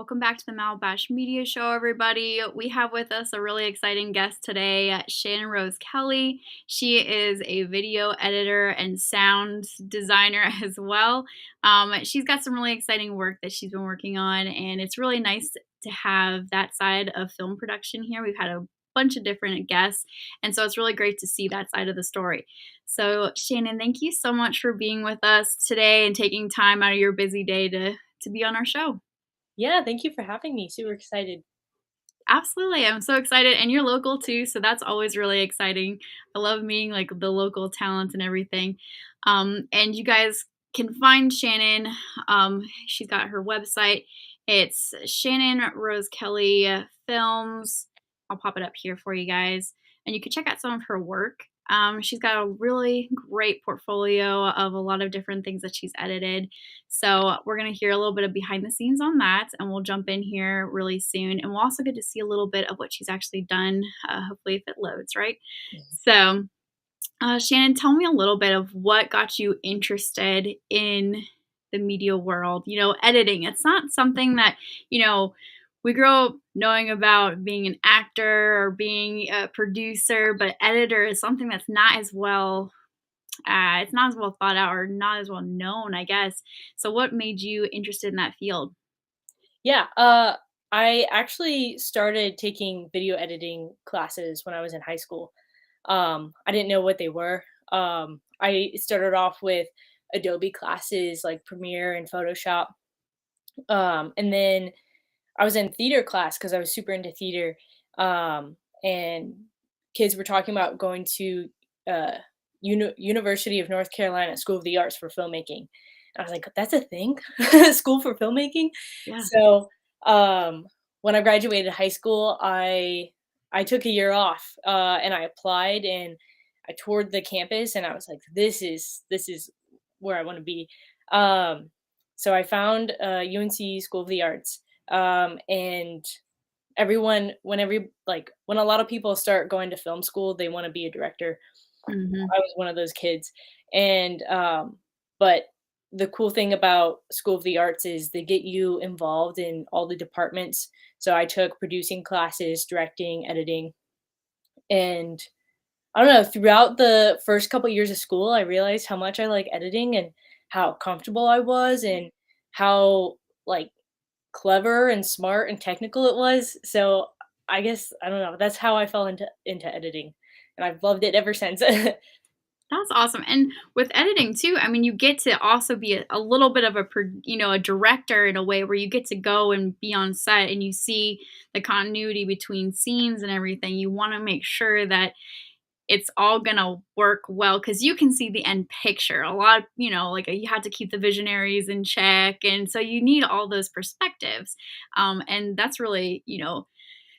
Welcome back to the Malibash Media Show, everybody. We have with us a really exciting guest today, Shannon Rose Kelly. She is a video editor and sound designer as well. She's got some really exciting work that she's been working on, and it's really nice to have that side of film production here. We've had a bunch of different guests, and so it's really great to see that side of the story. So, Shannon, thank you so much for being with us today and taking time out of your busy day to be on our show. Yeah, thank you for having me. Super excited. Absolutely. I'm so excited. And you're local too, so that's always really exciting. I love meeting like the local talent and everything. And you guys can find Shannon. She's got her website. It's Shannon Rose Kelly Films. I'll pop it up here for you guys. And you can check out some of her work. She's got a really great portfolio of a lot of different things that she's edited. So we're going to hear a little bit of behind the scenes on that, and we'll jump in here really soon. And we'll also get to see a little bit of what she's actually done, hopefully if it loads, right? So, Shannon, tell me a little bit of what got you interested in the media world. Editing. It's not something that, we grow up knowing about being an actor or being a producer, but editor is something that's not as well it's not as well thought out or not as well known, I guess. So what made you interested in that field? Yeah, I actually started taking video editing classes when I was in high school. I didn't know what they were. I started off with Adobe classes like Premiere and Photoshop. And then I was in theater class because I was super into theater. And kids were talking about going to uh, University of North Carolina School of the Arts for filmmaking. I was like, "That's a thing, school for filmmaking." Yeah. So when I graduated high school, I took a year off and I applied and I toured the campus and I was like, "This is where I want to be." Um, so I found UNC School of the Arts, and when a lot of people start going to film school, they want to be a director. Mhm. I was one of those kids, and but the cool thing about School of the Arts is they get you involved in all the departments. So I took producing classes, directing, editing, and I don't know, throughout the first couple years of school, I realized how much I like editing and how comfortable I was and how like clever and smart and technical it was. So I guess I don't know, that's how I fell into editing, and I've loved it ever since. That's awesome. And with editing too, I mean, you get to also be a little bit of a director in a way where you get to go and be on set and you see the continuity between scenes and everything. You want to make sure that it's all gonna work well because you can see the end picture. A lot, like you have to keep the visionaries in check, and so you need all those perspectives. And that's really,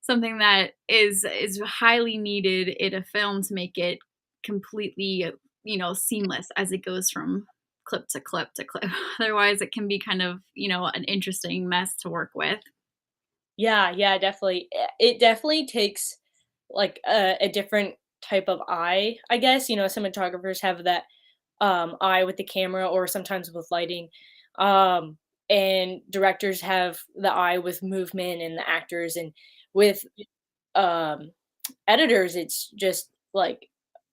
something that is highly needed in a film to make it completely, seamless as it goes from clip to clip to clip. Otherwise, it can be kind of, an interesting mess to work with. Yeah, yeah, definitely. It definitely takes like a different type of eye, I guess. Cinematographers have that eye with the camera or sometimes with lighting. Um, and directors have the eye with movement and the actors. And with um, editors, it's just like,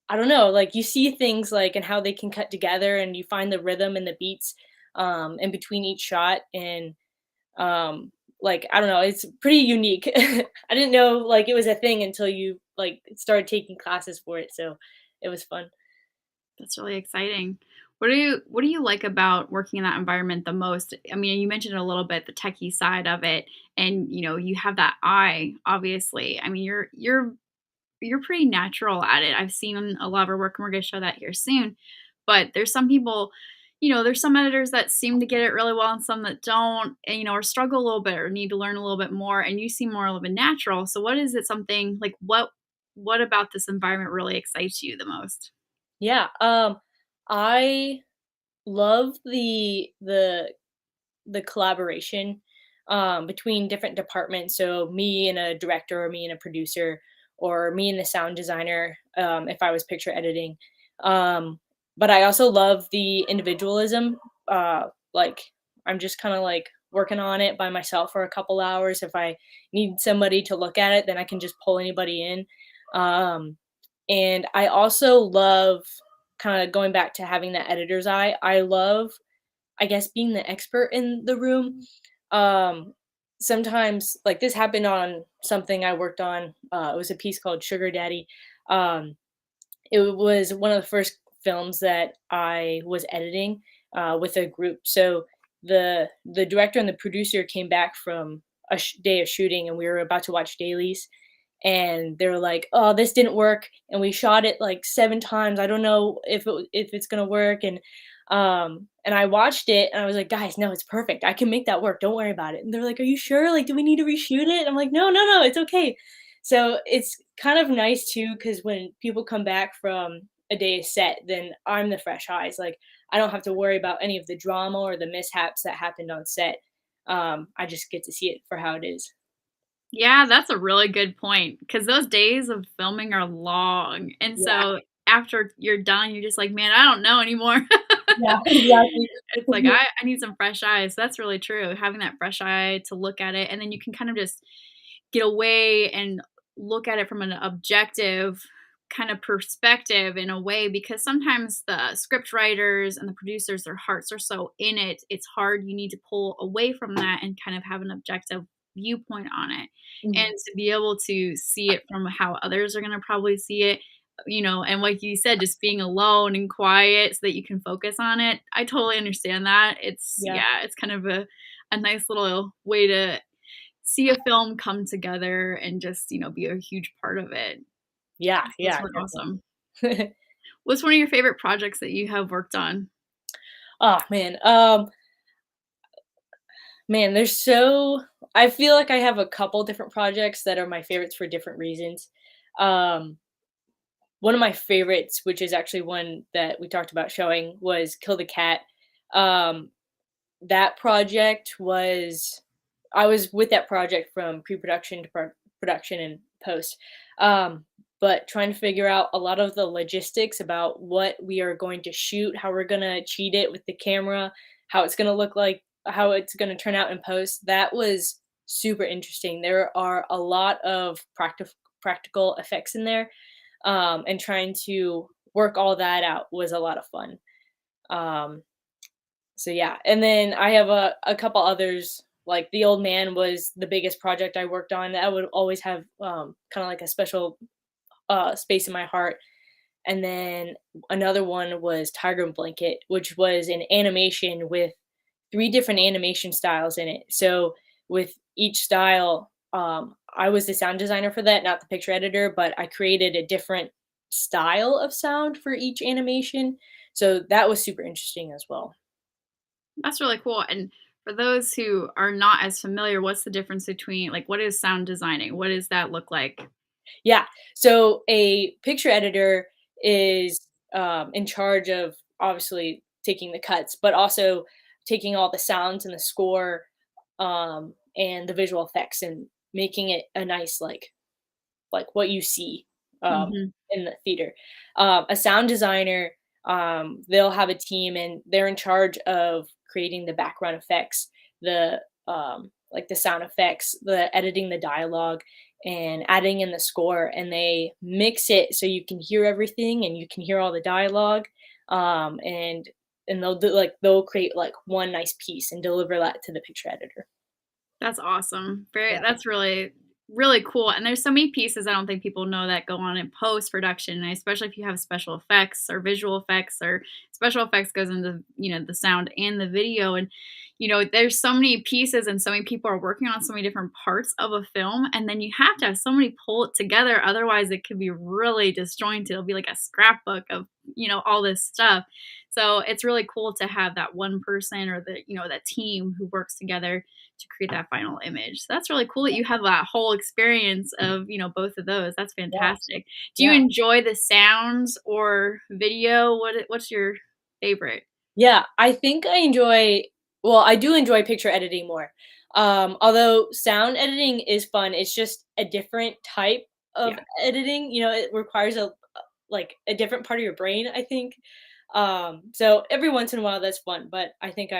I don't know, like you see things like and how they can cut together and you find the rhythm and the beats in between each shot. And like, I don't know, it's pretty unique. I didn't know like it was a thing until you like started taking classes for it, so it was fun. That's really exciting. What do you like about working in that environment the most? I mean, you mentioned a little bit the techie side of it, and you have that eye, obviously. I mean, you're pretty natural at it. I've seen a lot of her work, and we're gonna show that here soon. But there's some people, there's some editors that seem to get it really well and some that don't, and or struggle a little bit or need to learn a little bit more, and you seem more a little bit natural. So what is it something like what about this environment really excites you the most? Yeah, I love the collaboration between different departments. So me and a director, or me and a producer, or me and the sound designer. If I was picture editing, um, but I also love the individualism. Like I'm just kind of like working on it by myself for a couple hours. If I need somebody to look at it, then I can just pull anybody in. Um, and I also love kind of going back to having that editor's eye. I love, I guess, being the expert in the room. Um, Sometimes, like this happened on something I worked on. It was a piece called Sugar Daddy. Um, it was one of the first films that I was editing with a group. So the director and the producer came back from a day of shooting, and we were about to watch dailies, and they were like, "Oh, this didn't work, and we shot it like 7 times. I don't know if it's gonna work." And I watched it, and I was like, "Guys, no, it's perfect. I can make that work. Don't worry about it." And they're like, "Are you sure? Like, do we need to reshoot it?" And I'm like, "No, no, no, it's okay." So it's kind of nice too, because when people come back from a day set, then I'm the fresh eyes. Like, I don't have to worry about any of the drama or the mishaps that happened on set. I just get to see it for how it is. Yeah, that's a really good point because those days of filming are long, and Yeah, so after you're done, you're just like, "Man, I don't know anymore." yeah, exactly. It's like, I need some fresh eyes. That's really true, having that fresh eye to look at it, and then you can kind of just get away and look at it from an objective kind of perspective in a way because sometimes the script writers and the producers, their hearts are so in it, it's hard. You need to pull away from that and kind of have an objective viewpoint on it. Mhm. And to be able to see it from how others are going to probably see it, and like you said, just being alone and quiet so that you can focus on it. I totally understand that. It's, Yeah. yeah, it's kind of a nice little way to see a film come together and just, be a huge part of it. Yeah, That's yeah, really awesome. definitely. What's one of your favorite projects that you have worked on? Oh, man, there's so I feel like I have a couple different projects that are my favorites for different reasons. Um, One of my favorites, which is actually one that we talked about showing, was Kill the Cat. Um, that project was I was with that project from pre-production to production and post. Um, but trying to figure out a lot of the logistics about what we are going to shoot, how we're going to cheat it with the camera, how it's going to look like, how it's going to turn out in post. That was super interesting. There are a lot of practical effects in there, and trying to work all that out was a lot of fun. Um, so yeah, and then I have a couple others. Like The Old Man was the biggest project I worked on. That would always have kind of like a special space in my heart. And then another one was Tiger and Blanket, which was an animation with 3 different animation styles in it. So with each style, I was the sound designer for that, not the picture editor, but I created a different style of sound for each animation. So that was super interesting as well. That's really cool. And for those who are not as familiar, what's the difference between like what is sound designing? What does that look like? Yeah. So a picture editor is in charge of obviously taking the cuts, but also taking all the sounds and the score, and the visual effects and making it a nice like what you see Mhm. in the theater. A sound designer, they'll have a team and they're in charge of creating the background effects, the like the sound effects, the editing the dialogue, and adding in the score. And they mix it so you can hear everything and you can hear all the dialogue. Um, and and they'll create like one nice piece and deliver that to the picture editor. That's awesome. Very Yeah. that's really, really cool, and there's so many pieces I don't think people know that go on in post-production, and especially if you have special effects or visual effects or special effects goes into, the sound and the video, and, there's so many pieces and so many people are working on so many different parts of a film, and then you have to have somebody pull it together, otherwise it could be really disjointed. It'll be like a scrapbook of, all this stuff. So, it's really cool to have that one person or that team who works together to create that final image. So that's really cool that you have that whole experience of, both of those. That's Yeah. fantastic. Do you Yeah. enjoy the sounds or video? What's your favorite? Yeah, I think I enjoy well, I do enjoy picture editing more. Although sound editing is fun, it's just a different type of Yeah. editing. It requires like a different part of your brain, I think. So every once in a while that's fun, but I think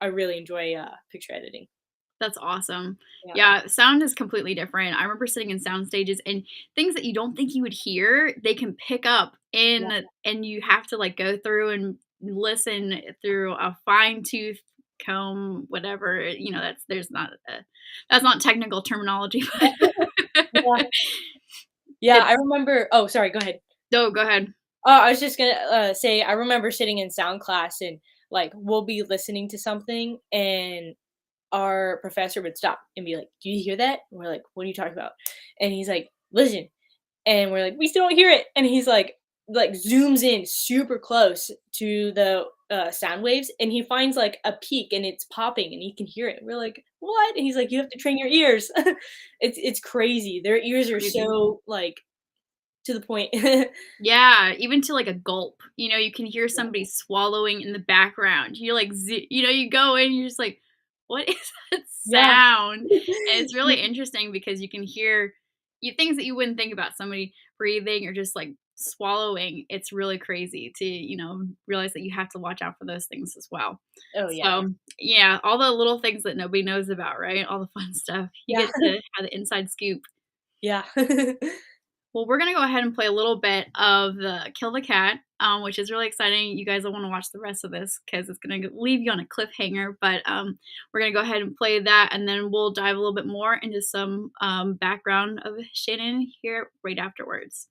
I really enjoy picture editing. That's awesome. Yeah. Yeah, sound is completely different. I remember sitting in sound stages and things that you don't think you would hear, they can pick up Yeah. and you have to like go through and listen through a fine tooth comb, whatever. That's not technical terminology, but Yeah. Yeah, I it's remember oh, sorry, go ahead. no, go ahead. Oh, I was just gonna, say I remember sitting in sound class and, like, we'll be listening to something, and our professor would stop and be like, "Do you hear that?" And we're like, "What are you talking about?" And he's like, "Listen." And we're like, "We still don't hear it." And he's like, zooms in super close to the, sound waves, and he finds, like, a peak, and it's popping, and he can hear it. We're like, "What?" And he's like, "You have to train your ears." It's crazy. Their ears are Crazy. so, like, to the point. Yeah, even to like a gulp. You can hear somebody swallowing in the background. You go in, you're just like, what is that Yeah. sound? And it's really interesting because you can hear things that you wouldn't think about somebody breathing or just like swallowing. It's really crazy to, realize that you have to watch out for those things as well. Oh, yeah. So, yeah, all the little things that nobody knows about, right? All the fun stuff. You Yeah. get to have the inside scoop. Yeah. Well, we're gonna go ahead and play a little bit of the Kill the Cat, which is really exciting. You guys will want to watch the rest of this because it's gonna leave you on a cliffhanger. But we're gonna go ahead and play that, and then we'll dive a little bit more into some background of Shannon here right afterwards.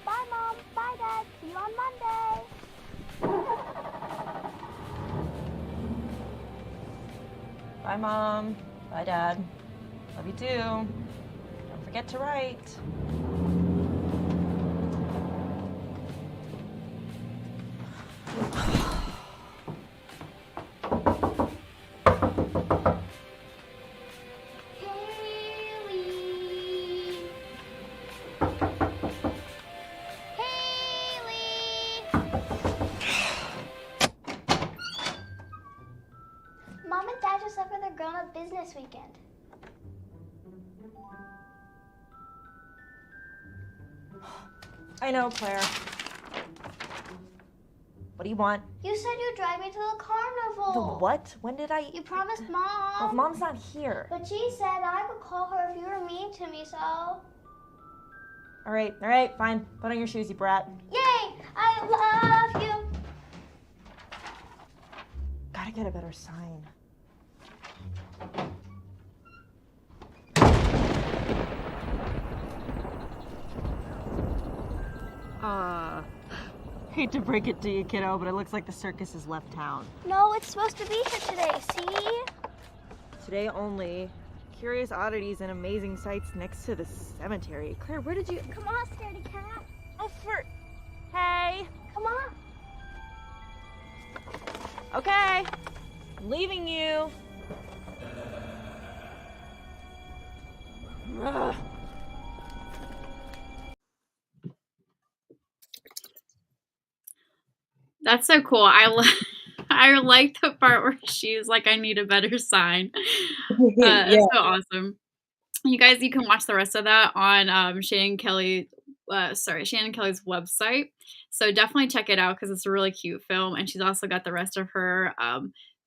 Bye, Mom. Bye, Dad. See you on Monday. Bye, Mom. Bye, Dad. Love you too. Don't forget to write. Haley. Haley. Mom and Dad just left for their grown-up business weekend. I know, Claire. What do you want? You said you'd drive me to the carnival. The what? When did I? You promised Well, Mom. Mom's not here. But she said I could call her if you were mean to me, so. All right, fine. Put on your shoes, you brat. Yay! I love you. Gotta get a better sign. Hate to break it to you, kiddo, but it looks like the circus has left town. No, it's supposed to be here today, see? Today only. Curious oddities and amazing sights next to the cemetery. Claire, where did you... Come on, scaredy cat. Hey! Come on. Okay. I'm leaving you. Ugh. That's so cool. I like the part where she's like, "I need a better sign." Yeah. That's so awesome. You guys, you can watch the rest of that on Shannon Kelly's website. So definitely check it out because it's a really cute film, and she's also got the rest of her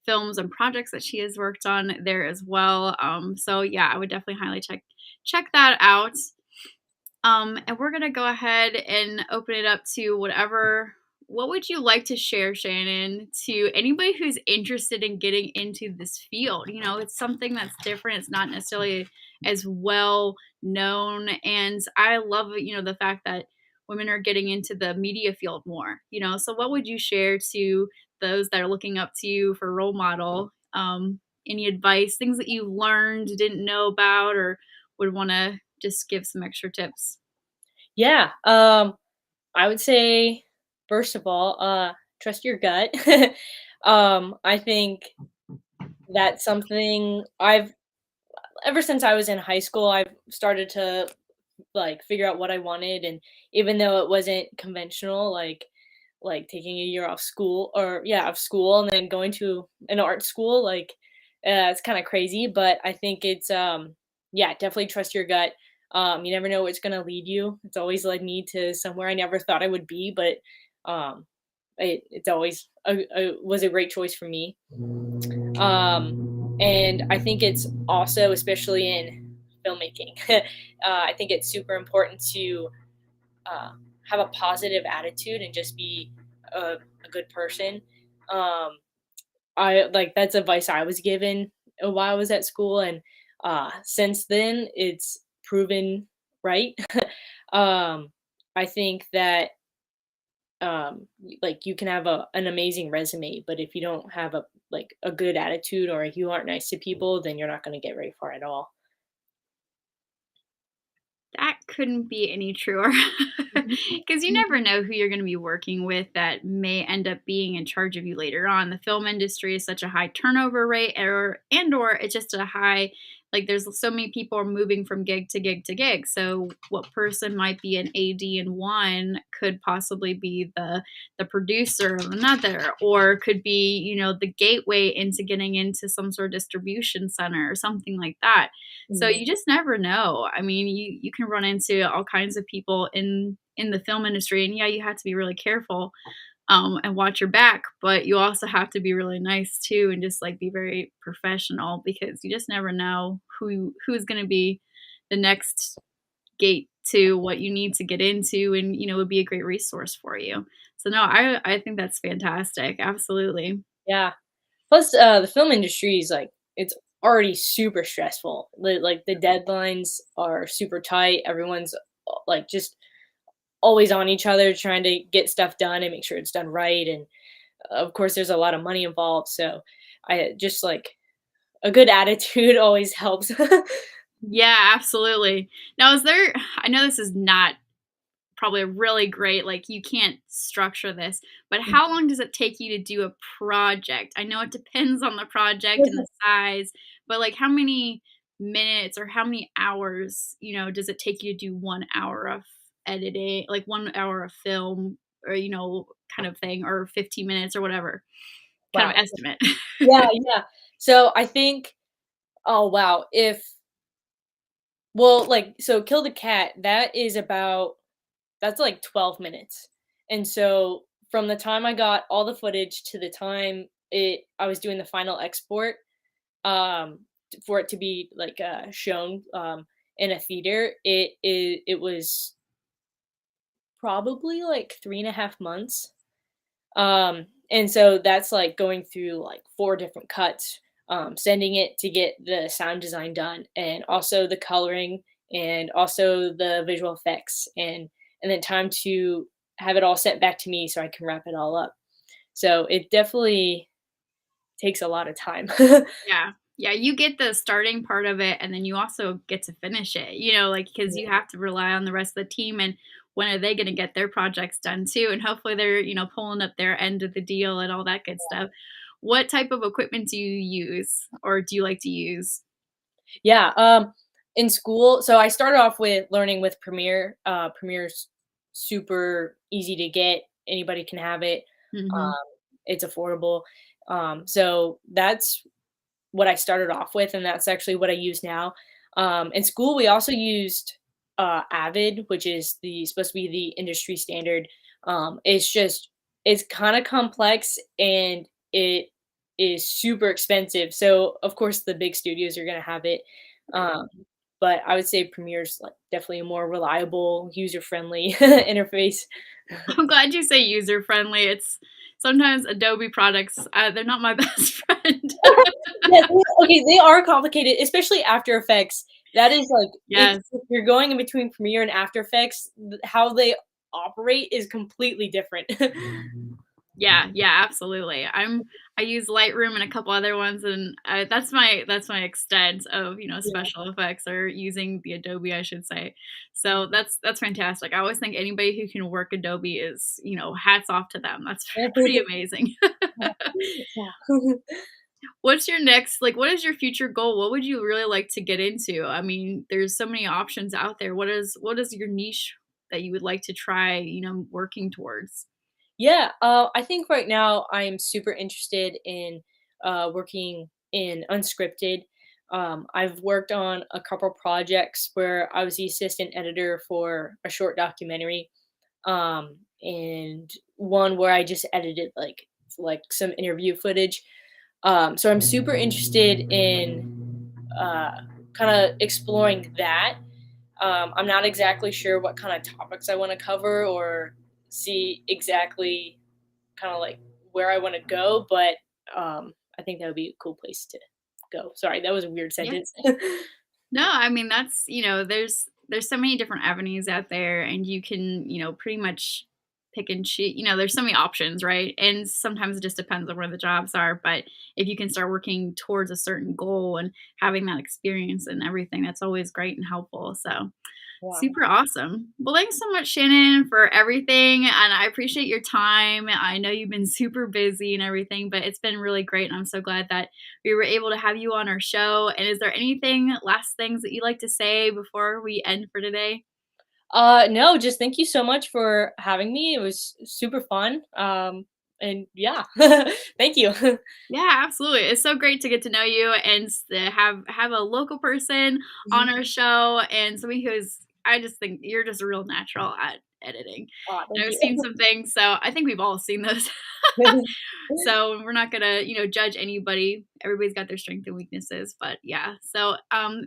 films and projects that she has worked on there as well. So yeah, I would definitely highly check that out. And we're gonna go ahead and open it up to whatever. What would you like to share, Shannon, to anybody who's interested in getting into this field? It's something that's different. It's not necessarily as well known, and I love the fact that women are getting into the media field more. So what would you share to those that are looking up to you for role model? Any advice, things that you've learned, didn't know about, or would want to just give some extra tips? Yeah. I would say, first of all, trust your gut. I think that's something I've ever since I was in high school, I've started to like figure out what I wanted, and even though it wasn't conventional, like taking a year off school, or yeah, off school and then going to an art school, like it's kind of crazy, but I think it's yeah, definitely trust your gut. You never know where it's gonna lead you. It's always led me to somewhere I never thought I would be, but it's always was a great choice for me. And I think it's also, especially in filmmaking, I think it's super important to uh, have a positive attitude and just be a good person. Um, I like that's advice I was given while I was at school, and since then it's proven right. um, I think that like you can have an amazing resume, but if you don't have a good attitude, or if you aren't nice to people, then you're not going to get very far at all. That couldn't be any truer. Because you never know who you're gonna be working with that may end up being in charge of you later on. The film industry is such a high turnover rate, or it's just a high, like, there's so many people are moving from gig to gig to gig, so what person might be an AD in one could possibly be the producer of another, or could be, the gateway into getting into some sort of distribution center or something like that. So Mhm. you just never know. I mean, you can run into all kinds of people in the film industry, and yeah, you have to be really careful, and watch your back, but you also have to be really nice too, and just like be very professional, because you just never know who's going to be the next gate to what you need to get into, and would be a great resource for you. So no, I think that's fantastic. Absolutely. Yeah. Plus, the film industry is like it's already super stressful. Like the deadlines are super tight. Everyone's like just always on each other trying to get stuff done and make sure it's done right. And of course, there's a lot of money involved. So I just like a good attitude always helps. Yeah, absolutely. Now, is there, I know this is not probably a really great, like, you can't structure this, but how long does it take you to do a project? I know it depends on the project and the size, but like how many minutes or how many hours, does it take you to do 1 hour of editing, like 1 hour of film, or kind of thing, or 15 minutes or whatever kind of Wow. estimate? Yeah, yeah. So I think, oh wow, if well, like so Kill the Cat, that's like 12 minutes. And so from the time I got all the footage to the time it I was doing the final export, um, for it to be like shown in a theater, it was probably like 3.5 months. And so that's like going through like four different cuts, sending it to get the sound design done, and also the coloring, and also the visual effects, and then time to have it all sent back to me so I can wrap it all up. So it definitely takes a lot of time. Yeah. Yeah, you get the starting part of it, and then you also get to finish it, like, because you have to rely on the rest of the team, and when are they gonna get their projects done too, and hopefully they're, pulling up their end of the deal and all that good stuff. What type of equipment do you use, or do you like to use? Yeah, in school, so I started off with learning with Premiere. Premiere's super easy to get. Anybody can have it. Mhm. Um, it's affordable. So that's what I started off with, and that's actually what I use now. In school, we also used Avid, which is the supposed to be the industry standard. It's kind of complex, and it is super expensive. So of course the big studios are gonna have it. Um, but I would say Premiere's like definitely a more reliable, user friendly interface. I'm glad you say user friendly. It's sometimes Adobe products, they're not my best friend. Yeah, okay, they are complicated, especially After Effects. That is like Yes. if you're going in between Premiere and After Effects, how they operate is completely different. Yeah, yeah, absolutely. I use Lightroom and a couple other ones, and that's my extent of Yeah. special effects, or using the Adobe, I should say. So that's fantastic. I always think anybody who can work Adobe is hats off to them. That's pretty amazing. Yeah. What's your next like, what is your future goal? What would you really like to get into? I mean, there's so many options out there. What is your niche that you would like to try, working towards? Yeah, I think right now I am super interested in working in unscripted. I've worked on a couple projects where I was the assistant editor for a short documentary, and one where I just edited like some interview footage. So I'm super interested in kind of exploring that. I'm not exactly sure what kind of topics I want to cover or see exactly kind of like where I want to go, but I think that would be a cool place to go. Sorry, that was a weird Yeah. sentence. No, I mean, that's, there's so many different avenues out there and you can, pretty much pick and choose, there's so many options, right? And sometimes it just depends on where the jobs are, but if you can start working towards a certain goal and having that experience and everything, that's always great and helpful. So, Wow. super awesome. Well, thanks so much, Shannon, for everything. And I appreciate your time. I know you've been super busy and everything, but it's been really great. And I'm so glad that we were able to have you on our show. And is there anything, last things that you'd like to say before we end for today? No, just thank you so much for having me. It was super fun. And yeah, thank you. Yeah, absolutely. It's so great to get to know you and to have a local person on our show and somebody who's I just think you're just a real natural at editing. Aw, And thank I've you. seen some things, so I think we've all seen those. So we're not gonna, judge anybody. Everybody's got their strengths and weaknesses. But yeah. So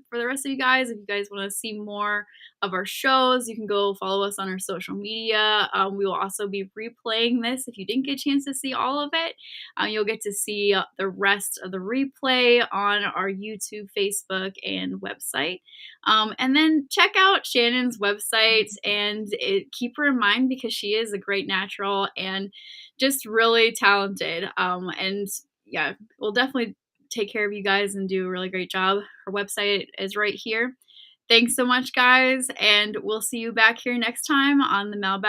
for the rest of you guys, if you guys want to see more of our shows, you can go follow us on our social media. We will also be replaying this if you didn't get a chance to see all of it. You'll get to see the rest of the replay on our YouTube, Facebook, and website. And then check out Shannon's website and keep her in mind because she is a great natural and just really talented. And yeah, we'll definitely take care of you guys and do a really great job. Her website is right here. Thanks so much, guys, and we'll see you back here next time on the Malibash